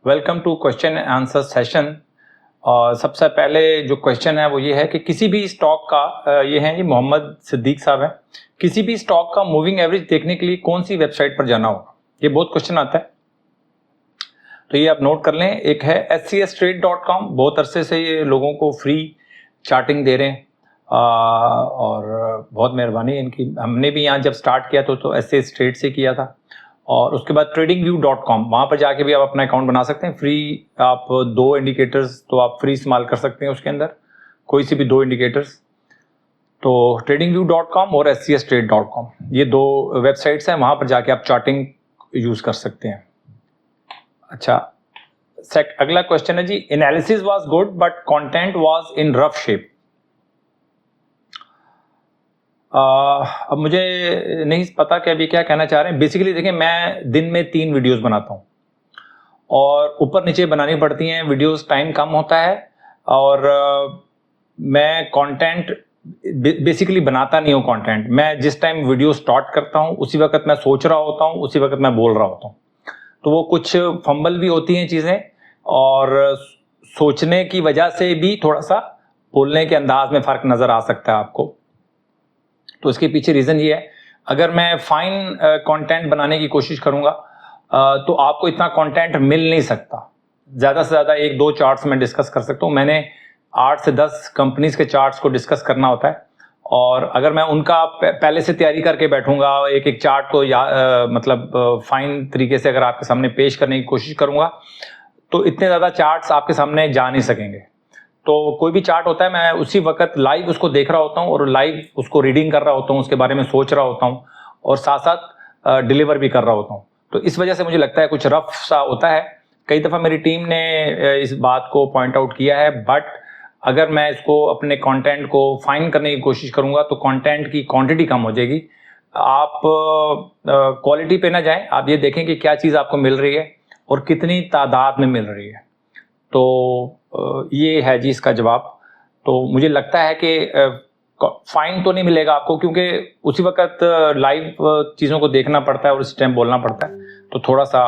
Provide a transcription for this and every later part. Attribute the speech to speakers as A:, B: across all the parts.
A: Welcome to question and answer session. और सबसे पहले जो क्वेश्चन है वो ये है कि किसी भी स्टॉक का ये है जी मोहम्मद सिद्दीक साहब है, किसी भी स्टॉक का मूविंग एवरेज देखने के लिए कौन सी वेबसाइट पर जाना होगा। ये बहुत क्वेश्चन आता है, तो ये आप नोट कर लें। एक है scstrade.com, बहुत अरसे से ये लोगों को फ्री चार्टिंग दे रहे हैं और बहुत मेहरबानी इनकी। हमने भी यहाँ जब स्टार्ट किया तो scstrade से किया था। और उसके बाद tradingview.com, वहाँ पर जाके भी आप अपना अकाउंट बना सकते हैं फ्री। आप 2 इंडिकेटर्स तो आप फ्री इस्तेमाल कर सकते हैं उसके अंदर, कोई सी भी 2 इंडिकेटर्स। तो tradingview.com और scstrade.com ये 2 वेबसाइट्स हैं, वहाँ पर जाके आप चार्टिंग यूज़ कर सकते हैं। अच्छा, अगला क्वेश्चन है जी, analysis was good but content was in rough shape. अब मुझे नहीं पता कि अभी क्या कहना चाह रहे हैं। बेसिकली देखिए, मैं दिन में 3 वीडियोस बनाता हूँ और ऊपर नीचे बनानी पड़ती हैं वीडियोस, टाइम कम होता है और मैं कंटेंट बेसिकली बनाता नहीं हूँ। कंटेंट मैं जिस टाइम वीडियो स्टार्ट करता हूँ उसी वक्त मैं सोच रहा होता हूँ, उसी वक्त मैं बोल रहा होता हूँ, तो वो कुछ फंबल भी होती हैं चीज़ें और सोचने की वजह से भी थोड़ा सा बोलने के अंदाज में फ़र्क नज़र आ सकता है आपको। तो इसके पीछे रीज़न ये है, अगर मैं फाइन कंटेंट बनाने की कोशिश करूँगा तो आपको इतना कंटेंट मिल नहीं सकता। ज़्यादा से ज़्यादा 1-2 चार्ट्स मैं डिस्कस कर सकता हूँ। मैंने 8 से 10 कंपनीज़ के चार्ट्स को डिस्कस करना होता है और अगर मैं उनका पहले से तैयारी करके बैठूंगा, एक एक चार्ट को मतलब फाइन तरीके से अगर आपके सामने पेश करने की कोशिश करूंगा तो इतने ज़्यादा चार्ट्स आपके सामने जा नहीं सकेंगे। तो कोई भी चार्ट होता है, मैं उसी वक्त लाइव उसको देख रहा होता हूँ और लाइव उसको रीडिंग कर रहा होता हूँ, उसके बारे में सोच रहा होता हूँ और साथ साथ डिलीवर भी कर रहा होता हूँ। तो इस वजह से मुझे लगता है कुछ रफ सा होता है। कई दफ़ा मेरी टीम ने इस बात को पॉइंट आउट किया है, बट अगर मैं इसको अपने कंटेंट को फाइन करने की कोशिश करूंगा तो कंटेंट की क्वांटिटी कम हो जाएगी। आप क्वालिटी पे ना जाएं, आप ये देखें कि क्या चीज़ आपको मिल रही है और कितनी तादाद में मिल रही है। तो ये है जी इसका जवाब। तो मुझे लगता है कि फाइन तो नहीं मिलेगा आपको, क्योंकि उसी वक्त लाइव चीज़ों को देखना पड़ता है और इस टाइम बोलना पड़ता है, तो थोड़ा सा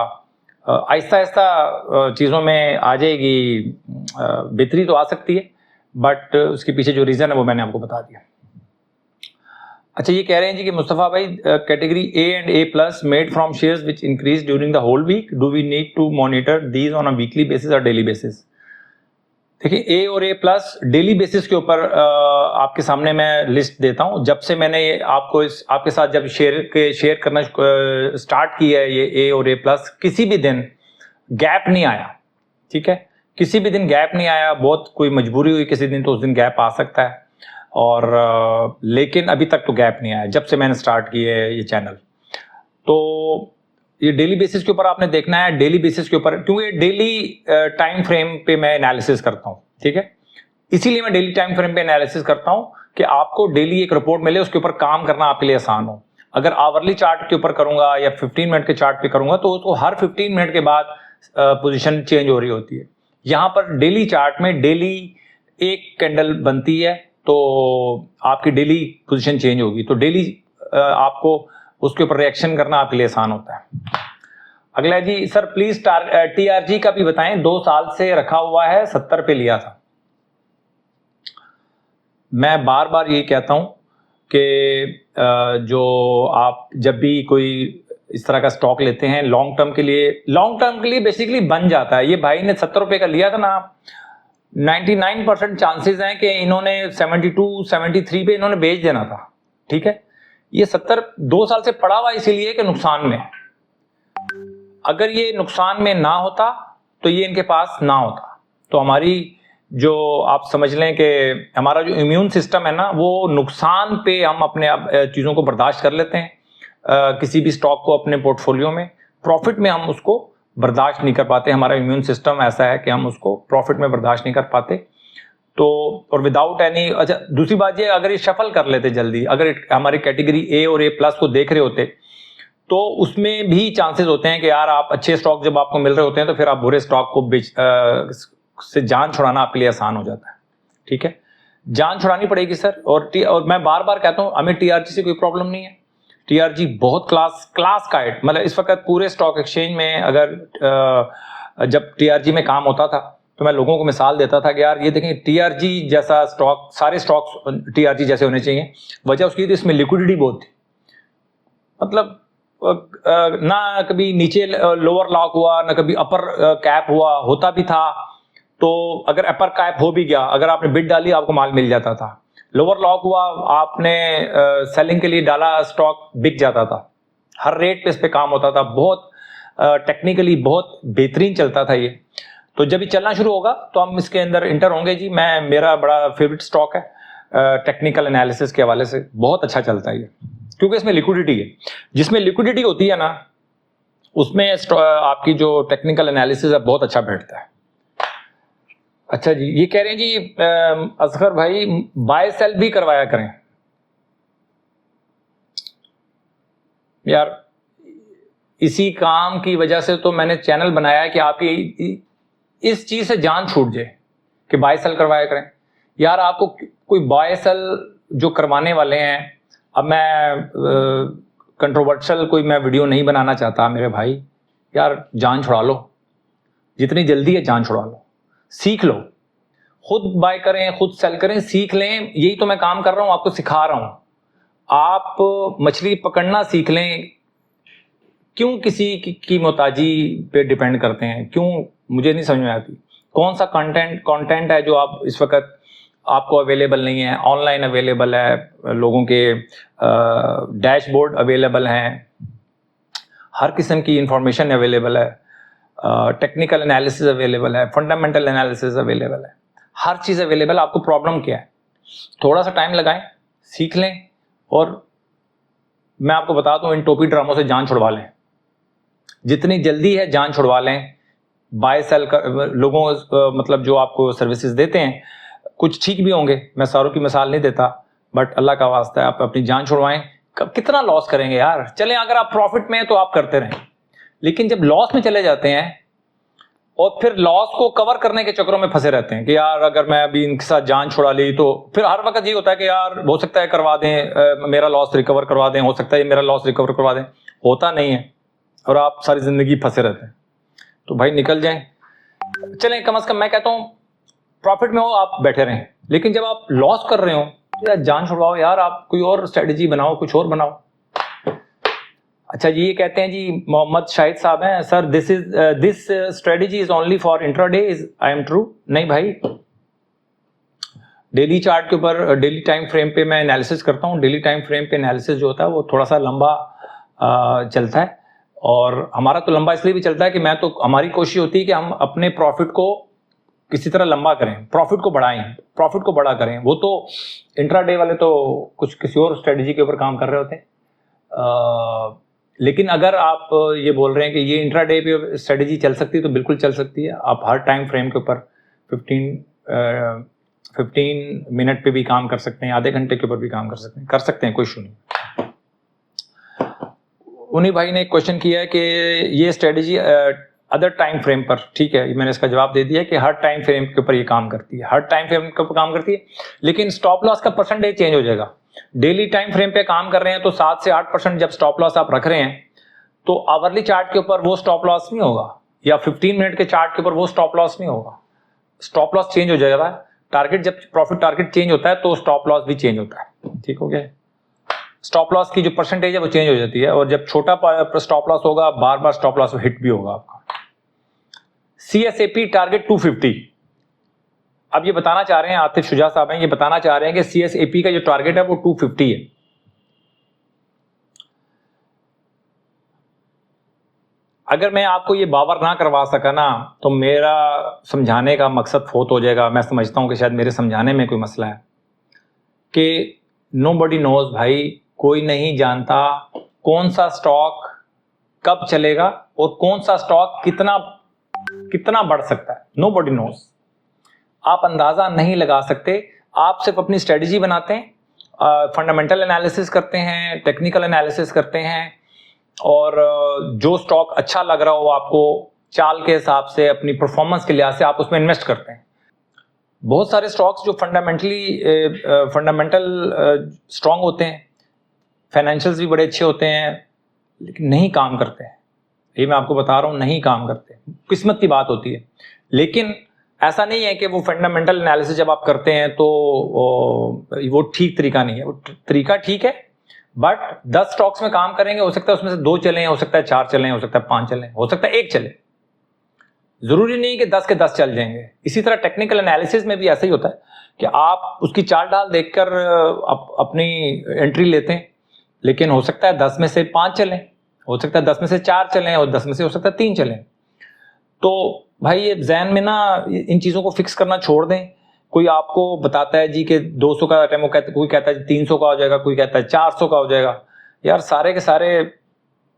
A: आहिस्ता आहिस्ता चीज़ों में आ जाएगी, बेहतरी तो आ सकती है, बट उसके पीछे जो रीज़न है वो मैंने आपको बता दिया। अच्छा, ये कह रहे हैं जी कि मुस्तफ़ा भाई, category A and A plus made from shares which increase during the whole week, do we need to monitor these on a weekly basis और डेली बेसिस। देखिए, ए और ए प्लस डेली बेसिस के ऊपर आपके सामने मैं लिस्ट देता हूं। जब से मैंने ये आपको आपके साथ जब शेयर करना स्टार्ट किया है, ये ए और ए प्लस, किसी भी दिन गैप नहीं आया। ठीक है, किसी भी दिन गैप नहीं आया। बहुत कोई मजबूरी हुई किसी दिन तो उस दिन गैप आ सकता है, और लेकिन अभी तक तो गैप नहीं आया जब से मैंने स्टार्ट किया है ये चैनल। तो ये डेली बेसिस के ऊपर आपने देखना है, डेली बेसिस के ऊपर, क्योंकि डेली टाइम फ्रेम पे मैं एनालिसिस करता हूँ। ठीक है, इसीलिए मैं डेली टाइम फ्रेम पे एनालिसिस करता हूँ कि आपको डेली एक रिपोर्ट मिले, उसके ऊपर काम करना आपके लिए आसान हो। अगर आवरली चार्ट के ऊपर करूंगा या 15 मिनट के चार्ट पे करूंगा तो उसको हर 15 मिनट के बाद पोजीशन चेंज हो रही होती है। यहाँ पर डेली चार्ट में डेली एक कैंडल बनती है तो आपकी डेली पोजीशन चेंज होगी, तो डेली आपको उसके ऊपर रिएक्शन करना आपके लिए आसान होता है। अगला जी, सर प्लीज टीआरजी का भी बताएं, 2 साल से रखा हुआ है, 70 पे लिया था। मैं बार बार यही कहता हूं कि जो आप जब भी कोई इस तरह का स्टॉक लेते हैं लॉन्ग टर्म के लिए बेसिकली बन जाता है। ये भाई ने 70 रुपए का लिया था ना, 99% चांसेस हैं कि इन्होंने 72-73 पे इन्होंने बेच देना था। ठीक है, ये 70 2 साल से पड़ा हुआ इसीलिए कि नुकसान में। अगर ये नुकसान में ना होता तो ये इनके पास ना होता। तो हमारी जो आप समझ लें कि हमारा जो इम्यून सिस्टम है ना, वो नुकसान पे हम अपने आप चीज़ों को बर्दाश्त कर लेते हैं। किसी भी स्टॉक को अपने पोर्टफोलियो में, प्रॉफिट में हम उसको बर्दाश्त नहीं कर पाते। हमारा इम्यून सिस्टम ऐसा है कि हम उसको प्रॉफिट में बर्दाश्त नहीं कर पाते। तो और विदाउट एनी, अच्छा दूसरी बात ये, अगर ये शफल कर लेते जल्दी, अगर हमारी कैटेगरी ए और ए प्लस को देख रहे होते तो उसमें भी चांसेस होते हैं कि यार आप अच्छे स्टॉक जब आपको मिल रहे होते हैं तो फिर आप बुरे स्टॉक को से जान छुड़ाना आपके लिए आसान हो जाता है। ठीक है, जान छुड़ानी पड़ेगी सर। और मैं बार बार कहता हूं, हमें टीआरजी से कोई प्रॉब्लम नहीं है। टीआरजी बहुत क्लास का है। मतलब इस वक्त पूरे स्टॉक एक्सचेंज में अगर जब टीआरजी में काम होता था तो मैं लोगों को मिसाल देता था कि यार ये देखें टीआरजी जैसा स्टॉक, सारे स्टॉक्स टीआरजी जैसे होने चाहिए। वजह उसकी थी इसमें लिक्विडिटी बहुत थी, मतलब ना कभी नीचे लोअर लॉक हुआ ना कभी अपर कैप हुआ, होता भी था तो अगर अपर कैप हो भी गया, अगर आपने बिड डाली आपको माल मिल जाता था। लोअर लॉक हुआ, आपने सेलिंग के लिए डाला स्टॉक, बिक जाता था। हर रेट पे इस पे काम होता था, बहुत टेक्निकली बहुत बेहतरीन चलता था ये। तो जब ये चलना शुरू होगा तो हम इसके अंदर इंटर होंगे जी। मेरा बड़ा फेवरेट स्टॉक है, टेक्निकल एनालिसिस के हवाले से बहुत अच्छा चलता है ये, क्योंकि इसमें लिक्विडिटी है। जिसमें लिक्विडिटी होती है ना उसमें आपकी जो टेक्निकल एनालिसिस है बहुत अच्छा बैठता है। अच्छा जी, ये कह रहे हैं जी असगर भाई बाय सेल भी करवाया करें। यार इसी काम की वजह से तो मैंने चैनल बनाया है कि आपकी इस चीज से जान छूट जाए कि बाय सेल करवाया करें। यार आपको कोई बाय सेल जो करवाने वाले हैं, अब मैं कंट्रोवर्शियल कोई मैं वीडियो नहीं बनाना चाहता मेरे भाई, यार जान छुड़ा लो, जितनी जल्दी है जान छुड़ा लो, सीख लो, खुद बाय करें, खुद सेल करें, सीख लें। यही तो मैं काम कर रहा हूं, आपको सिखा रहा हूं। आप मछली पकड़ना सीख लें, क्यों किसी की मोहताजी पे डिपेंड करते हैं? क्यों, मुझे नहीं समझ में आती। कौन सा कंटेंट है जो आप इस वक्त आपको अवेलेबल नहीं है? ऑनलाइन अवेलेबल है, लोगों के डैशबोर्ड अवेलेबल हैं, हर किस्म की इंफॉर्मेशन अवेलेबल है, टेक्निकल एनालिसिस अवेलेबल है, फंडामेंटल एनालिसिस अवेलेबल है, हर चीज़ अवेलेबल। आपको प्रॉब्लम क्या है? थोड़ा सा टाइम लगाएं, सीख लें, और मैं आपको बता दूं इन टोपी ड्रामों से जान छुड़वा लें, जितनी जल्दी है जान छुड़वा लें। बाय सेल लोगों मतलब जो आपको सर्विसेज देते हैं कुछ ठीक भी होंगे, मैं सारों की मिसाल नहीं देता, बट अल्लाह का वास्ता है आप अपनी जान छुड़वाएं। कितना लॉस करेंगे यार? चलें अगर आप प्रॉफिट में हैं तो आप करते रहें, लेकिन जब लॉस में चले जाते हैं और फिर लॉस को कवर करने के चक्करों में फंसे रहते हैं कि यार अगर मैं अभी इनके साथ जान छुड़ा ली तो फिर हर वक्त ये होता है कि यार हो सकता है करवा दें, मेरा लॉस रिकवर करवा दें, हो सकता है मेरा लॉस रिकवर करवा दें। होता नहीं है और आप सारी जिंदगी फंसे रहते हैं। तो भाई निकल जाएं, चलें। कम से कम मैं कहता हूं प्रॉफिट में हो आप बैठे रहें, लेकिन जब आप लॉस कर रहे हो तो यार जान छुड़वाओ यार, आप कोई और स्ट्रेटजी बनाओ, कुछ और बनाओ। अच्छा जी, ये कहते हैं जी मोहम्मद शाहिद साहब हैं, sir this strategy is only for intraday, is I am true? नहीं भाई, डेली चार्ट के ऊपर, डेली टाइम फ्रेम पे मैं एनालिसिस करता हूँ। डेली टाइम फ्रेम पे एनालिसिस जो होता है वो थोड़ा सा लंबा चलता है, और हमारा तो लंबा इसलिए भी चलता है कि हमारी कोशिश होती है कि हम अपने प्रॉफिट को किसी तरह लंबा करें, प्रॉफिट को बढ़ाएं, प्रॉफिट को बड़ा करें। वो तो इंट्राडे वाले तो कुछ किसी और स्ट्रेटजी के ऊपर काम कर रहे होते हैं। लेकिन अगर आप ये बोल रहे हैं कि ये इंट्राडे पे स्ट्रेटजी चल सकती है तो बिल्कुल चल सकती है। आप हर टाइम फ्रेम के ऊपर 15 मिनट पे भी काम कर सकते हैं, आधे घंटे के ऊपर भी काम कर सकते हैं, कोई इशू नहीं। उन्हीं भाई ने एक क्वेश्चन किया है कि ये स्ट्रेटजी अदर टाइम फ्रेम पर, ठीक है, मैंने इसका जवाब दे दिया कि हर टाइम फ्रेम के ऊपर ये काम करती है, हर टाइम फ्रेम के ऊपर काम करती है, लेकिन स्टॉप लॉस का परसेंटेज चेंज हो जाएगा। डेली टाइम फ्रेम पे काम कर रहे हैं तो 7 से 8% जब स्टॉप लॉस आप रख रहे हैं तो आवरली चार्ट के ऊपर वो स्टॉप लॉस नहीं होगा, या 15 मिनट के चार्ट के ऊपर वो स्टॉप लॉस नहीं होगा। स्टॉप लॉस चेंज हो जाएगा। टारगेट, जब प्रॉफिट टारगेट चेंज होता है तो स्टॉप लॉस भी चेंज होता है। ठीक हो गया? स्टॉप लॉस की जो परसेंटेज है वो चेंज हो जाती है, और जब छोटा स्टॉप लॉस होगा बार बार स्टॉप लॉस हिट भी होगा आपका। CSAP target 250। अब ये बताना चाह रहे हैं, आतिफ शुजा साहब हैं, ये बताना चाह रहे हैं कि CSAP का जो टारगेट है वो 250 है। अगर मैं आपको ये बावर ना करवा सका ना तो मेरा समझाने का मकसद फोत हो जाएगा। मैं समझता हूं कि शायद मेरे समझाने में कोई मसला है कि नोबडी नोज भाई, कोई नहीं जानता कौन सा स्टॉक कब चलेगा और कौन सा स्टॉक कितना बढ़ सकता है। नोबडी नोज, आप अंदाजा नहीं लगा सकते। आप सिर्फ अपनी स्ट्रेटजी बनाते हैं, फंडामेंटल एनालिसिस करते हैं, टेक्निकल एनालिसिस करते हैं, और जो स्टॉक अच्छा लग रहा हो आपको चाल के हिसाब से, अपनी परफॉर्मेंस के लिहाज से आप उसमें इन्वेस्ट करते हैं। बहुत सारे स्टॉक्स जो फंडामेंटल स्ट्रांग होते हैं, फाइनेंशियल्स भी बड़े अच्छे होते हैं, लेकिन नहीं काम करते हैं। ये मैं आपको बता रहा हूँ, नहीं काम करते, किस्मत की बात होती है। लेकिन ऐसा नहीं है कि वो फंडामेंटल एनालिसिस जब आप करते हैं तो वो ठीक तरीका नहीं है, वो तरीका ठीक है, बट 10 स्टॉक्स में काम करेंगे, हो सकता है उसमें से 2 चलें, हो सकता है 4 चलें, हो सकता है 5 चलें, हो सकता है 1 चले, जरूरी नहीं कि 10 के 10 चल जाएंगे। इसी तरह टेक्निकल एनालिसिस में भी ऐसा ही होता है कि आप उसकी चाल ढाल देखकर अपनी एंट्री लेते हैं, लेकिन हो सकता है 10 में से 5 चलें, हो सकता है 10 में से 4 चलें, और 10 में से हो सकता है 3 चलें। तो भाई ये जहन में ना इन चीज़ों को फिक्स करना छोड़ दें। कोई आपको बताता है जी कि 200 का टाइम, कोई कहता है 300 का हो जाएगा, कोई कहता है 400 का हो जाएगा। यार सारे के सारे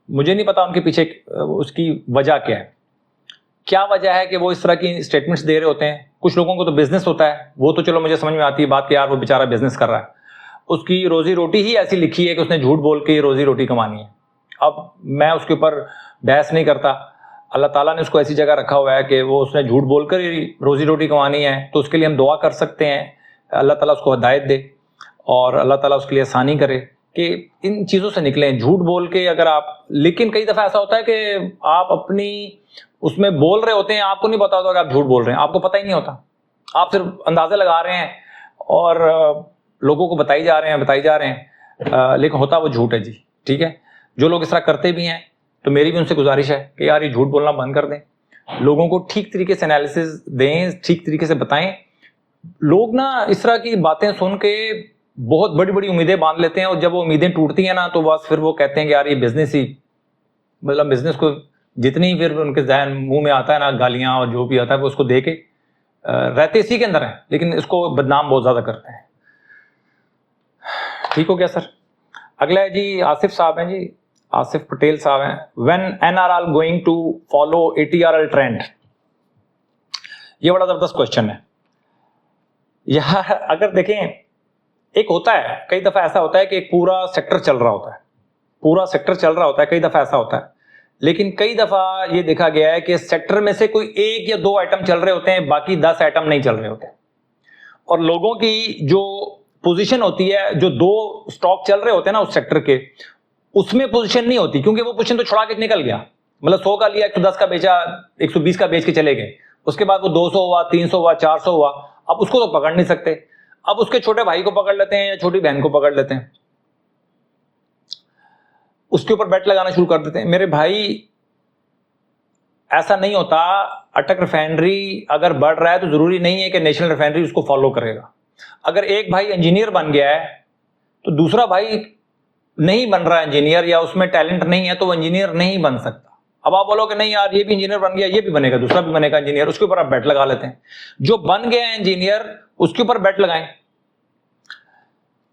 A: मुझे नहीं पता उनके पीछे उसकी वजह क्या है, क्या वजह है कि वो इस तरह की स्टेटमेंट्स दे रहे होते हैं। कुछ लोगों को तो बिजनेस होता है, वो तो चलो मुझे समझ में आती है बात कि यार वो बेचारा बिजनेस कर रहा है, उसकी रोजी रोटी ही ऐसी लिखी है कि उसने झूठ बोल के रोजी रोटी कमानी है। अब मैं उसके ऊपर बहस नहीं करता, अल्लाह ताला ने उसको ऐसी जगह रखा हुआ है कि वो उसने झूठ बोलकर ही रोजी रोटी कमानी है, तो उसके लिए हम दुआ कर सकते हैं, अल्लाह ताला उसको हिदायत दे और अल्लाह ताला उसके लिए आसानी करे कि इन चीज़ों से निकलें, झूठ बोल के अगर आप। लेकिन कई दफ़ा ऐसा होता है कि आप अपनी उसमें बोल रहे होते हैं, आपको नहीं पता होता कि आप झूठ बोल रहे हैं, आपको पता ही नहीं होता, आप सिर्फ अंदाज़े लगा रहे हैं और लोगों को बताई जा रहे हैं, लेकिन होता वो झूठ है जी। ठीक है, जो लोग इस तरह करते भी हैं तो मेरी भी उनसे गुजारिश है कि यार ये झूठ बोलना बंद कर दें, लोगों को ठीक तरीके से एनालिसिस दें, ठीक तरीके से बताएं। लोग ना इस तरह की बातें सुन के बहुत बड़ी बड़ी उम्मीदें बांध लेते हैं, और जब वो उम्मीदें टूटती हैं ना तो बस फिर वो कहते हैं कि यार ये बिजनेस ही, मतलब बिजनेस को जितनी फिर उनके जहन मुंह में आता है ना, गालियां और जो भी आता है वो उसको दे के रहते इसी के अंदर हैं, लेकिन इसको बदनाम बहुत ज्यादा करते हैं। ठीक हो गया सर। अगला है जी आसिफ साहब हैं जी, आसिफ पटेल साहब हैं। When NRR going to follow ATRL trend, ये बड़ा जबरदस्त क्वेश्चन है यार। अगर देखें, एक होता है, कई दफा ऐसा होता है कि एक पूरा सेक्टर चल रहा होता है, पूरा सेक्टर चल रहा होता है, कई दफा ऐसा होता है। लेकिन कई दफा ये देखा गया है कि सेक्टर में से कोई 1 या 2 आइटम चल रहे होते हैं, बाकी 10 आइटम नहीं चल रहे होते, और लोगों की जो पोजीशन होती है, जो 2 स्टॉक चल रहे होते हैं ना उस सेक्टर के, उसमें पोजीशन नहीं होती, क्योंकि वो पोजीशन तो छुड़ा के निकल गया। मतलब 100 का लिया, 110 का बेचा, 120 का बेच के चले गए, उसके बाद वो 200 हुआ, 300 हुआ, 400 हुआ, अब उसको तो पकड़ नहीं सकते। अब उसके छोटे भाई को पकड़ लेते हैं या छोटी बहन को पकड़ लेते हैं, उसके ऊपर बेट लगाना शुरू कर देते हैं। मेरे भाई ऐसा नहीं होता। अटक रिफाइनरी अगर बढ़ रहा है तो जरूरी नहीं है कि नेशनल रिफाइनरी उसको फॉलो करेगा। अगर एक भाई इंजीनियर बन गया है तो दूसरा भाई नहीं बन रहा है इंजीनियर, या उसमें टैलेंट नहीं है, तो वो इंजीनियर नहीं बन सकता। अब आप बोलोगे नहीं यार ये भी इंजीनियर बन गया, ये भी बनेगा, दूसरा भी बनेगा इंजीनियर, उसके ऊपर आप बेट लगा लेते हैं। जो बन गया है इंजीनियर उसके ऊपर बेट लगाएं।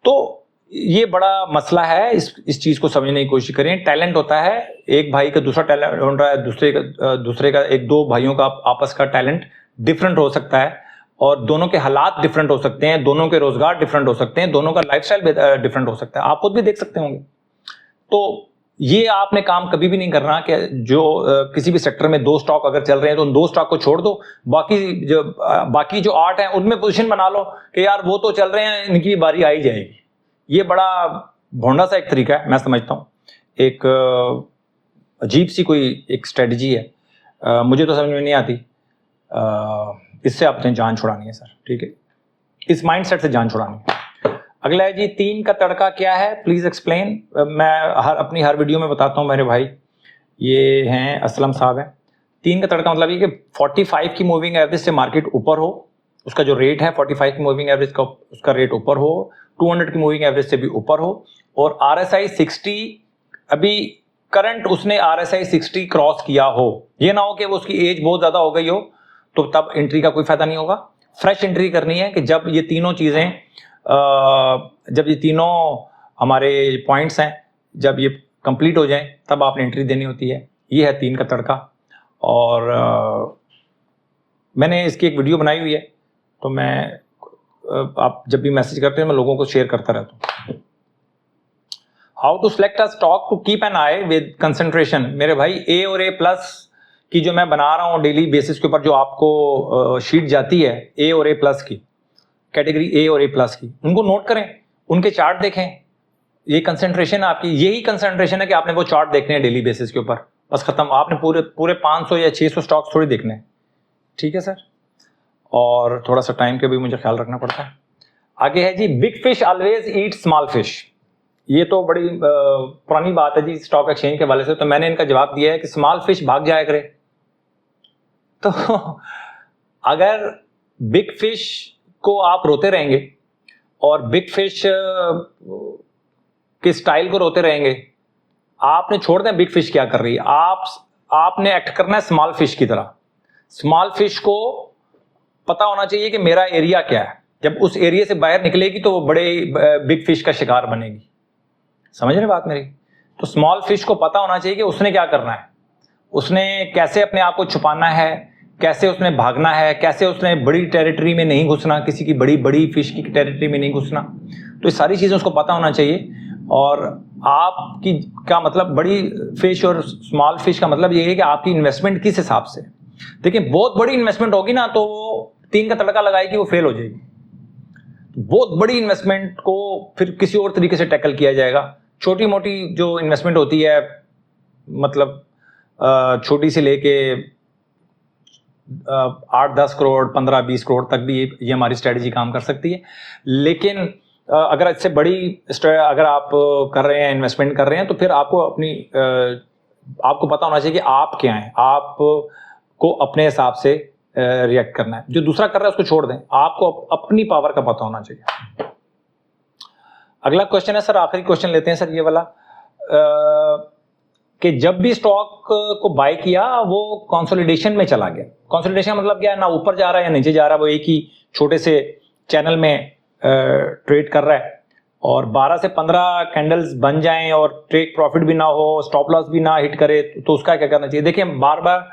A: तो ये बड़ा मसला है, इस चीज को समझने की कोशिश करें। टैलेंट होता है, एक भाई का दूसरा टैलेंट हो रहा है, दूसरे का 1-2 भाइयों का आपस का टैलेंट डिफरेंट हो सकता है, और दोनों के हालात डिफरेंट हो सकते हैं, दोनों के रोजगार डिफरेंट हो सकते हैं, दोनों का लाइफस्टाइल डिफरेंट हो सकता है, आप खुद भी देख सकते होंगे। तो ये आपने काम कभी भी नहीं करना कि जो किसी भी सेक्टर में 2 स्टॉक अगर चल रहे हैं तो उन 2 स्टॉक को छोड़ दो, बाकी जो 8 हैं उनमें पोजीशन बना लो कि यार वो तो चल रहे हैं, इनकी बारी आ ही जाएगी। ये बड़ा भोंडा सा एक तरीका है, मैं समझता हूँ, एक अजीब सी कोई एक स्ट्रेटजी है, मुझे तो समझ में नहीं आती। इससे आपने जान छुड़ानी है सर, ठीक है, इस माइंडसेट से जान छुड़ानी है। अगला है जी 3 का तड़का क्या है, प्लीज एक्सप्लेन। मैं अपनी हर वीडियो में बताता हूँ मेरे भाई, ये हैं असलम साहब हैं। 3 का तड़का मतलब ये कि 45 की मूविंग एवरेज से मार्केट ऊपर हो, उसका जो रेट है 45 की मूविंग एवरेज का, उसका रेट ऊपर हो, 200 की मूविंग एवरेज से भी ऊपर हो, और RSI 60 अभी करंट उसने RSI 60 क्रॉस किया हो। ये ना हो कि वो उसकी एज बहुत ज्यादा हो गई हो, तो तब एंट्री का कोई फायदा नहीं होगा। फ्रेश एंट्री करनी है कि जब ये तीनों चीजें, जब ये तीनों हमारे पॉइंट्स हैं, जब ये कंप्लीट हो जाएं तब आपने एंट्री देनी होती है। ये है 3 का तड़का, और मैंने इसकी एक वीडियो बनाई हुई है, तो मैं आप जब भी मैसेज करते हैं मैं लोगों को शेयर करता रहता हूँ। How to select a stock to keep an eye with concentration. मेरे भाई A और A+ की जो मैं बना रहा हूँ डेली बेसिस के ऊपर, जो आपको शीट जाती है A और A+ की, कैटेगरी A और A+ की, उनको नोट करें, उनके चार्ट देखें। ये कंसंट्रेशन है आपकी, यही कंसंट्रेशन है कि आपने वो चार्ट देखने हैं डेली बेसिस के ऊपर, बस खत्म। आपने पूरे पूरे 500 या 600 स्टॉक्स थोड़ी देखने, ठीक है सर। और थोड़ा सा टाइम का भी मुझे ख्याल रखना पड़ता है। आगे है जी, big fish always eat small fish. ये तो बड़ी पुरानी बात है जी स्टॉक एक्सचेंज के वाले से। तो मैंने इनका जवाब दिया है कि स्मॉल फिश भाग जाया करे। तो अगर बिग फिश को आप रोते रहेंगे और बिग फिश के स्टाइल को रोते रहेंगे, आपने छोड़ दें बिग फिश क्या कर रही है, आपने एक्ट करना है स्मॉल फिश की तरह। स्मॉल फिश को पता होना चाहिए कि मेरा एरिया क्या है। जब उस एरिया से बाहर निकलेगी तो वो बड़े बिग फिश का शिकार बनेगी। समझ रहे बात मेरी? तो स्मॉल फिश को पता होना चाहिए कि उसने क्या करना है, उसने कैसे अपने आप को छुपाना है, कैसे उसने भागना है, कैसे उसने बड़ी टेरिटरी में नहीं घुसना, किसी की बड़ी फिश की टेरिटरी में नहीं घुसना। तो ये सारी चीजें उसको पता होना चाहिए। और आपकी का मतलब बड़ी फिश और स्मॉल फिश का मतलब ये है कि आपकी इन्वेस्टमेंट किस हिसाब से। देखिए बहुत बड़ी इन्वेस्टमेंट होगी ना तो वो 3 का तड़का लगाएगी, वो फेल हो जाएगी। बहुत बड़ी इन्वेस्टमेंट को फिर किसी और तरीके से टैकल किया जाएगा। छोटी मोटी जो इन्वेस्टमेंट होती है, मतलब छोटी से लेके 8-10 करोड़ 15-20 करोड़ तक भी ये हमारी स्ट्रेटजी काम कर सकती है। लेकिन अगर इससे बड़ी अगर आप कर रहे हैं, इन्वेस्टमेंट कर रहे हैं, तो फिर आपको आपको पता होना चाहिए कि आप क्या हैं, आपको अपने हिसाब से रिएक्ट करना है। जो दूसरा कर रहा है उसको छोड़ दें, आपको अपनी पावर का पता होना चाहिए। अगला क्वेश्चन है सर, आखिरी क्वेश्चन लेते हैं सर ये वाला, कि जब भी स्टॉक को बाय किया वो कंसोलिडेशन में चला गया। कंसोलिडेशन मतलब क्या है, ना ऊपर जा रहा है या नीचे जा रहा है, वो एक ही छोटे से चैनल में ट्रेड कर रहा है, और 12 से 15 कैंडल्स बन जाएं और टेक प्रॉफिट भी ना हो, स्टॉप लॉस भी ना हिट करे, तो उसका क्या करना चाहिए? देखिए बार बार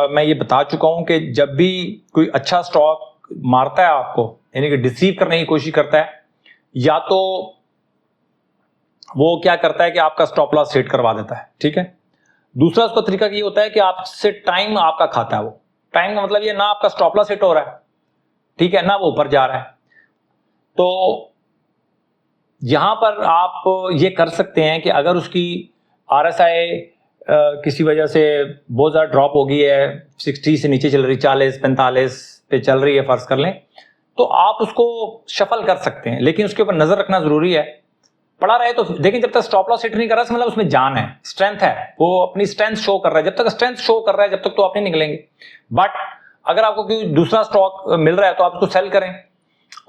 A: मैं ये बता चुका हूं कि जब भी कोई अच्छा स्टॉक मारता है आपको, यानी कि डिसीव करने की कोशिश करता है, या तो वो क्या करता है कि आपका स्टॉप लॉस सेट करवा देता है, ठीक है। दूसरा उसका तरीका ये होता है कि आपसे टाइम आपका खाता है। वो टाइम का मतलब ये, ना आपका स्टॉप लॉस हिट हो रहा है, ठीक है, ना वो ऊपर जा रहा है। तो यहां पर आप ये कर सकते हैं कि अगर उसकी RSI किसी वजह से बहुत ज्यादा ड्रॉप हो गई है, 60 से नीचे चल रही, 40-45 पे चल रही है फर्ज कर लें, तो आप उसको शफल कर सकते हैं, लेकिन उसके ऊपर नजर रखना जरूरी है। पड़ा रहे तो देखें, जब तक स्टॉप लॉस हिट नहीं कर रहा मतलब उसमें जान है, स्ट्रेंथ है, वो अपनी स्ट्रेंथ शो कर रहा है। जब तक स्ट्रेंथ शो कर रहा है, जब तक तो आप नहीं निकलेंगे। बट अगर आपको कोई दूसरा स्टॉक मिल रहा है तो आप उसको सेल करें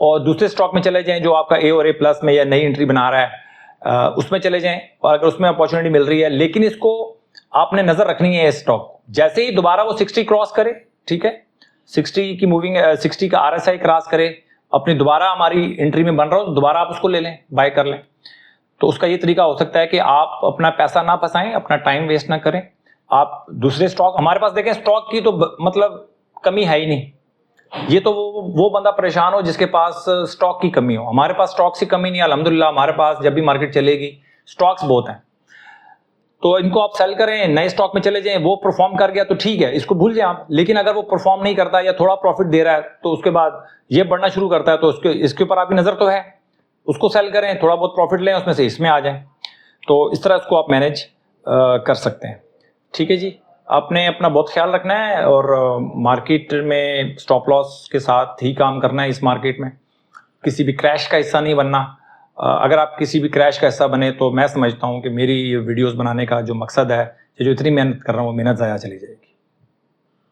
A: और दूसरे स्टॉक में चले जाएं जो आपका A और A+ में या नई एंट्री बना रहा है, उसमें चले जाएं। और अगर उसमें अपॉर्चुनिटी मिल रही है, लेकिन इसको आपने नजर रखनी है इस स्टॉक, जैसे ही दोबारा वो 60 क्रॉस करे, ठीक है, 60 की मूविंग 60 का RSI क्रॉस करे, अपनी दोबारा हमारी एंट्री में बन रहा हो, दोबारा आप उसको ले लें, बाय कर लें। तो उसका ये तरीका हो सकता है कि आप अपना पैसा ना फंसाएं, अपना टाइम वेस्ट ना करें। आप दूसरे स्टॉक, हमारे पास देखें स्टॉक की तो मतलब कमी है ही नहीं। ये तो वो बंदा परेशान हो जिसके पास स्टॉक की कमी हो। हमारे पास स्टॉक की कमी नहीं है, अल्हम्दुलिल्लाह। हमारे पास जब भी मार्केट चलेगी स्टॉक्स बहुत हैं, तो इनको आप सेल करें, नए स्टॉक में चले जाएं। वो परफॉर्म कर गया तो ठीक है, इसको भूल जाएं आप। लेकिन अगर वो परफॉर्म नहीं करता या थोड़ा प्रॉफिट दे रहा है, तो उसके बाद ये बढ़ना शुरू करता है, तो इसके ऊपर आपकी नजर तो है, उसको सेल करें, थोड़ा बहुत प्रॉफिट लें, उसमें से इसमें आ जाएं। तो इस तरह इसको आप मैनेज कर सकते हैं, ठीक है जी। आपने अपना बहुत ख्याल रखना है और मार्केट में स्टॉप लॉस के साथ ही काम करना है। इस मार्केट में किसी भी क्रैश का हिस्सा नहीं बनना। अगर आप किसी भी क्रैश का हिस्सा बने तो मैं समझता हूं कि मेरी वीडियोस बनाने का जो मकसद है, जो इतनी मेहनत कर रहा हूं, वो मेहनत ज़ाया चली जाएगी।